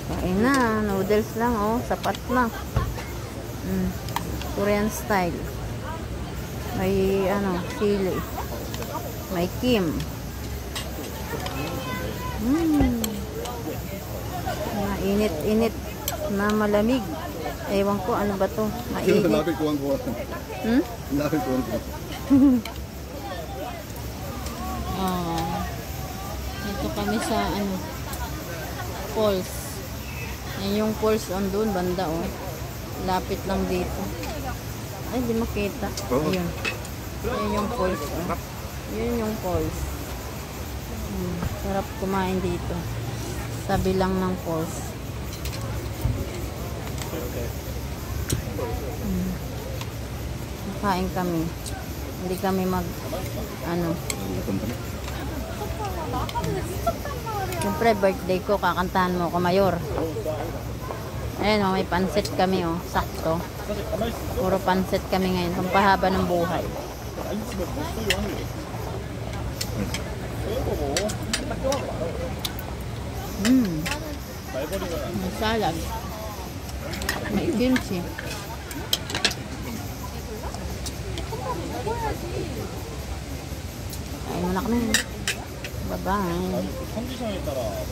Kain na. Noodles lang, oh. Sapat na. Korean style. May, ano, chili. May kim. Init-init na malamig. Ewan ko, ano ba to? Mainit. Ito kami sa, ano, falls. Yan yung falls doon, banda, oh. Lapit lang dito. Ay, di makita. Ayun. Ayun yung falls, oh. Yun yung falls. Sarap kumain dito. Sabi lang ng falls. Kain kami. Hindi kami ano. Siyempre, birthday ko, kakantahan mo ko, Mayor. Ayun, oh, may pansit kami, oh. Sakto. Puro pansit kami ngayon. Pampahaba ng buhay. May salad. May kimchi. Kain mo na kami. Bye-bye.